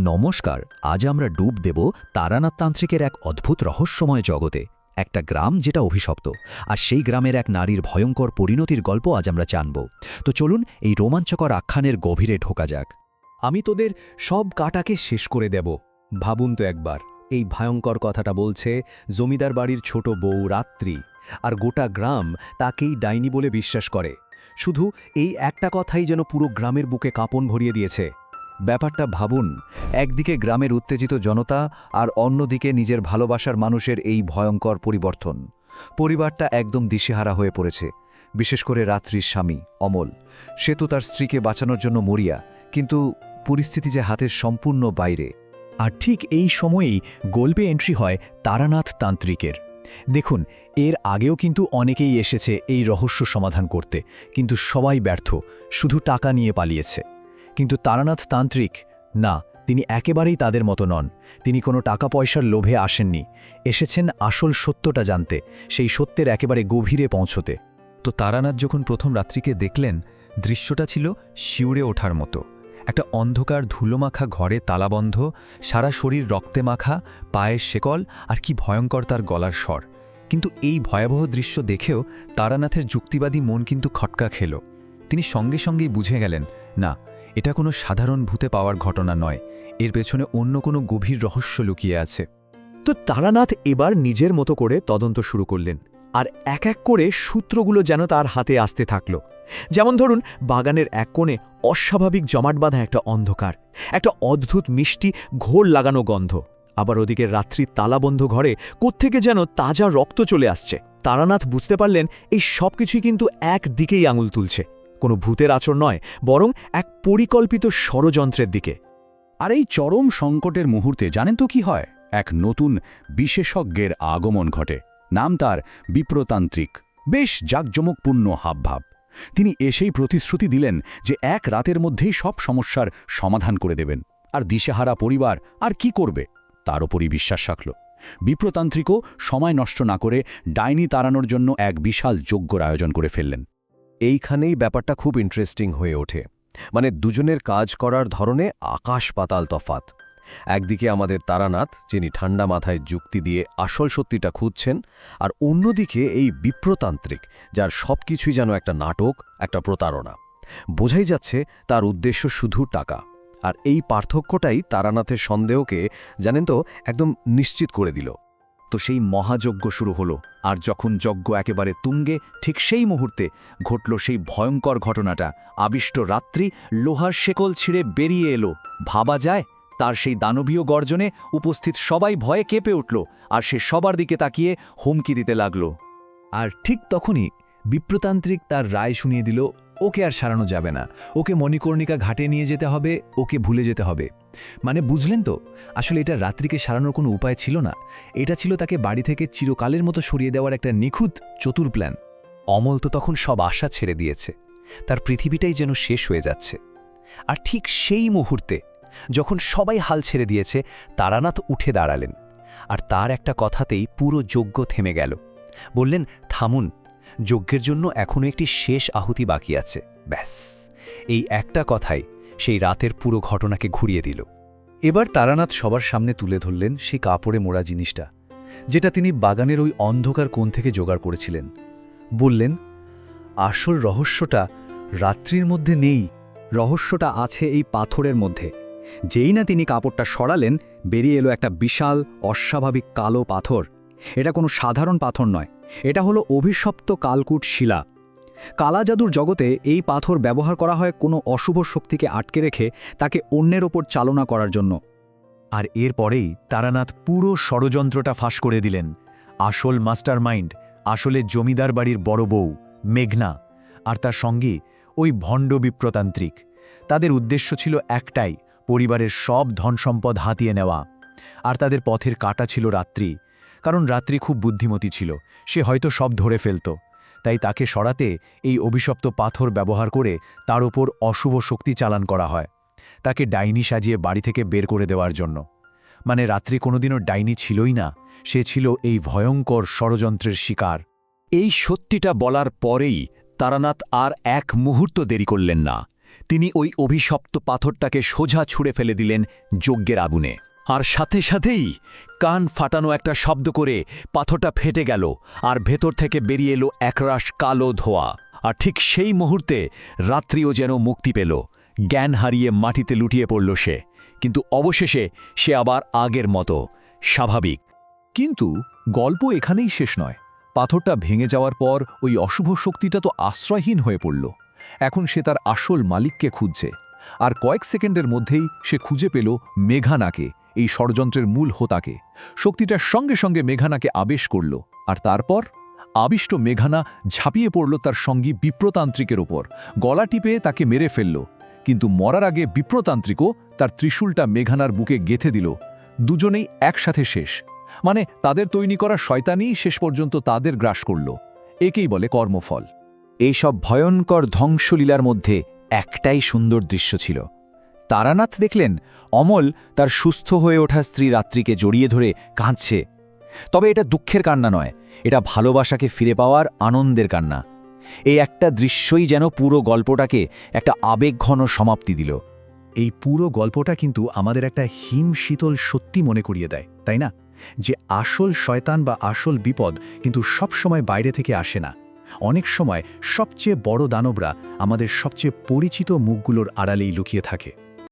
নমস্কার। আজ আমরা ডুব দেব তারানাথ তান্ত্রিকের এক অদ্ভুত রহস্যময় জগতে। একটা গ্রাম যেটা অভিশপ্ত, আর সেই গ্রামের এক নারীর ভয়ঙ্কর পরিণতির গল্প আজ আমরা জানব। তো চলুন এই রোমাঞ্চকর আখ্যানের গভীরে ঢোকা যাক। আমি তোদের সব কাটাকে শেষ করে দেব। ভাবুন তো একবার, এই ভয়ঙ্কর কথাটা বলছে জমিদার বাড়ির ছোট বউ রাত্রি, আর গোটা গ্রাম তাকেই ডাইনি বলে বিশ্বাস করে। শুধু এই একটা কথাই যেন পুরো গ্রামের বুকে কাঁপন ভরিয়ে দিয়েছে। ব্যাপারটা ভাবুন, একদিকে গ্রামের উত্তেজিত জনতা আর অন্যদিকে নিজের ভালোবাসার মানুষের এই ভয়ঙ্কর পরিবর্তন। পরিবারটা একদম দিশেহারা হয়ে পড়েছে, বিশেষ করে রাত্রির স্বামী অমল। সে তো তার স্ত্রীকে বাঁচানোর জন্য মরিয়া, কিন্তু পরিস্থিতি যে হাতের সম্পূর্ণ বাইরে। আর ঠিক এই সময়েই গল্পে এন্ট্রি হয় তারানাথ তান্ত্রিকের। দেখুন, এর আগেও কিন্তু অনেকেই এসেছে এই রহস্য সমাধান করতে, কিন্তু সবাই ব্যর্থ, শুধু টাকা নিয়ে পালিয়েছে। কিন্তু তারানাথ তান্ত্রিক না, তিনি একেবারেই তাদের মতো নন। তিনি কোনো টাকা পয়সার লোভে আসেননি, এসেছেন আসল সত্যটা জানতে, সেই সত্যের একেবারে গভীরে পৌঁছতে। তো তারানাথ যখন প্রথম রাত্রিকে দেখলেন, দৃশ্যটা ছিল শিউরে ওঠার মতো। একটা অন্ধকার ধুলোমাখা ঘরে তালাবন্ধ, সারা শরীর রক্তে মাখা, পায়ের শেকল, আর কি ভয়ঙ্কর তার গলার স্বর। কিন্তু এই ভয়াবহ দৃশ্য দেখেও তারানাথের যুক্তিবাদী মন কিন্তু খটকা খেল। তিনি সঙ্গে সঙ্গেই বুঝে গেলেন, না, এটা কোনো সাধারণ ভূতে পাওয়ার ঘটনা নয়, এর পেছনে অন্য কোনো গভীর রহস্য লুকিয়ে আছে। তো তারানাথ এবার নিজের মতো করে তদন্ত শুরু করলেন, আর এক এক করে সূত্রগুলো যেন তার হাতে আসতে থাকল। যেমন ধরুন, বাগানের এক কোণে অস্বাভাবিক জমাট বাঁধা একটা অন্ধকার, একটা অদ্ভুত মিষ্টি ঘোর লাগানো গন্ধ। আবার ওদিকে রাত্রির তালাবন্ধ ঘরে কোত্থেকে যেন তাজা রক্ত চলে আসছে। তারানাথ বুঝতে পারলেন এই সব কিছুই কিন্তু একদিকেই আঙুল তুলছে, কোনো ভূতের আচরণ নয়, বরং এক পরিকল্পিত ষড়যন্ত্রের দিকে। আর এই চরম সংকটের মুহূর্তে জানেন তো কি হয়? এক নতুন বিশেষজ্ঞের আগমন ঘটে। নাম তার বিপ্রতান্ত্রিক। বেশ জাঁকজমকপূর্ণ হাবভাব। তিনি এসেই প্রতিশ্রুতি দিলেন যে এক রাতের মধ্যেই সব সমস্যার সমাধান করে দেবেন। আর দিশেহারা পরিবার আর কি করবে, তার ওপরই বিশ্বাস রাখল। বিপ্রতান্ত্রিকও সময় নষ্ট না করে ডাইনি তাড়ানোর জন্য এক বিশাল যজ্ঞর আয়োজন করে ফেললেন। এইখানেই ব্যাপারটা খুব ইন্টারেস্টিং হয়ে ওঠে। মানে দুজনের কাজ করার ধরনে আকাশ পাতাল তফাত। একদিকে আমাদের তারানাথ, যিনি ঠান্ডা মাথায় যুক্তি দিয়ে আসল সত্যিটা খুঁজছেন, আর অন্যদিকে এই বিপ্রতান্ত্রিক, যার সব কিছুই যেন একটা নাটক, একটা প্রতারণা। বোঝাই যাচ্ছে তার উদ্দেশ্য শুধু টাকা। আর এই পার্থক্যটাই তারানাথের সন্দেহকে, জানেন তো, একদম নিশ্চিত করে দিল। তো সেই মহাযজ্ঞ শুরু হলো, আর যখন যজ্ঞ একেবারে তুঙ্গে, ঠিক সেই মুহূর্তে ঘটল সেই ভয়ঙ্কর ঘটনাটা। আবিষ্ট রাত্রি লোহার শেকল ছিঁড়ে বেরিয়ে এলো। ভাবা যায়, তার সেই দানবীয় গর্জনে উপস্থিত সবাই ভয়ে কেঁপে উঠল, আর সে সবার দিকে তাকিয়ে হুমকি দিতে লাগল। আর ঠিক তখনই বিপ্রতান্ত্রিক তার রায় শুনিয়ে দিল, ওকে আর সারানো যাবে না, ওকে মণিকর্ণিকা ঘাটে নিয়ে যেতে হবে, ওকে ভুলে যেতে হবে। মানে বুঝলেন তো, আসলে এটা রাত্রিকে সারানোর কোনো উপায় ছিল না, এটা ছিল তাকে বাড়ি থেকে চিরকালের মতো সরিয়ে দেওয়ার একটা নিখুঁত চতুর প্ল্যান। অমল তো তখন সব আশা ছেড়ে দিয়েছে, তার পৃথিবীটাই যেন শেষ হয়ে যাচ্ছে। আর ঠিক সেই মুহূর্তে যখন সবাই হাল ছেড়ে দিয়েছে, তারানাথ উঠে দাঁড়ালেন, আর তার একটা কথাতেই পুরো যজ্ঞ থেমে গেল। বললেন, থামুন, যজ্ঞের জন্য এখনও একটি শেষ আহুতি বাকি আছে। ব্যাস, এই একটা কথাই সেই রাতের পুরো ঘটনাকে ঘুরিয়ে দিল। এবার তারানাথ সবার সামনে তুলে ধরলেন সেই কাপড়ে মোড়া জিনিসটা, যেটা তিনি বাগানের ওই অন্ধকার কোণ থেকে জোগাড় করেছিলেন। বললেন, আসল রহস্যটা রাত্রির মধ্যে নেই, রহস্যটা আছে এই পাথরের মধ্যে। যেই না তিনি কাপড়টা সরালেন, বেরিয়ে এলো একটা বিশাল অস্বাভাবিক কালো পাথর। এটা কোনো সাধারণ পাথর নয়, এটা হলো অভিশপ্ত কালকুট শিলা। কালা জাদুর জগতে এই পাথর ব্যবহার করা হয় কোনো অশুভ শক্তিকে আটকে রেখে তাকে অন্যের ওপর চালনা করার জন্য। আর এরপরেই তারানাথ পুরো ষড়যন্ত্রটা ফাঁস করে দিলেন। আসল মাস্টারমাইন্ড আসলে জমিদার বাড়ির বড় বউ মেঘনা, আর তার সঙ্গে ওই ভণ্ড বিপ্রতান্ত্রিক। তাদের উদ্দেশ্য ছিল একটাই, পরিবারের সব ধনসম্পদ হাতিয়ে নেওয়া। আর তাদের পথের কাঁটা ছিল রাত্রি, কারণ রাত্রি খুব বুদ্ধিমতী ছিল, সে হয়তো সব ধরে ফেলত। তাই তাকে সরাতে এই অভিশপ্ত পাথর ব্যবহার করে তার ওপর অশুভ শক্তি চালান করা হয়, তাকে ডাইনি সাজিয়ে বাড়ি থেকে বের করে দেওয়ার জন্য। মানে রাত্রি কোনোদিনও ডাইনি ছিলই না, সে ছিল এই ভয়ঙ্কর ষড়যন্ত্রের শিকার। এই সত্যিটা বলার পরেই তারানাথ আর এক মুহূর্ত দেরি করলেন না। তিনি ওই অভিশপ্ত পাথরটাকে সোজা ছুঁড়ে ফেলে দিলেন যজ্ঞের আগুনে। আর সাথে সাথেই কান ফাটানো একটা শব্দ করে পাথরটা ফেটে গেল, আর ভেতর থেকে বেরিয়ে এলো একরাশ কালো ধোঁয়া। আর ঠিক সেই মুহূর্তে রাত্রিও যেন মুক্তি পেল। জ্ঞান হারিয়ে মাটিতে লুটিয়ে পড়ল সে, কিন্তু অবশেষে সে আবার আগের মতো স্বাভাবিক। কিন্তু গল্প এখানেই শেষ নয়। পাথরটা ভেঙে যাওয়ার পর ওই অশুভ শক্তিটা তো আশ্রয়হীন হয়ে পড়ল। এখন সে তার আসল মালিককে খুঁজছে, আর কয়েক সেকেন্ডের মধ্যেই সে খুঁজে পেল মেঘানাকে, এই ষড়যন্ত্রের মূল হোতাকে। শক্তিটার সঙ্গে সঙ্গে মেঘানাকে আবেশ করল, আর তারপর আবিষ্ট মেঘানা ঝাঁপিয়ে পড়ল তার সঙ্গী বিপ্রতান্ত্রিকের ওপর, গলা টিপে তাকে মেরে ফেলল। কিন্তু মরার আগে বিপ্রতান্ত্রিকও তার ত্রিশূলটা মেঘানার বুকে গেঁথে দিল। দুজনেই একসাথে শেষ, মানে তাদের তৈরি করা শয়তানই শেষ পর্যন্ত তাদের গ্রাস করল। একেই বলে কর্মফল। এইসব ভয়ঙ্কর ধ্বংসলীলার মধ্যে একটাই সুন্দর দৃশ্য ছিল। তারানাথ দেখলেন অমল তার সুস্থ হয়ে ওঠা স্ত্রী রাত্রিকে জড়িয়ে ধরে কাঁদছে। তবে এটা দুঃখের কান্না নয়, এটা ভালোবাসাকে ফিরে পাওয়ার আনন্দের কান্না। এই একটা দৃশ্যই যেন পুরো গল্পটাকে একটা আবেগঘন সমাপ্তি দিল। এই পুরো গল্পটা কিন্তু আমাদের একটা হিমশীতল সত্যি মনে করিয়ে দেয়, তাই না? যে আসল শয়তান বা আসল বিপদ কিন্তু সব সময় বাইরে থেকে আসে না। অনেক সময় সবচেয়ে বড় দানবরা আমাদের সবচেয়ে পরিচিত মুখগুলোর আড়ালেই লুকিয়ে থাকে।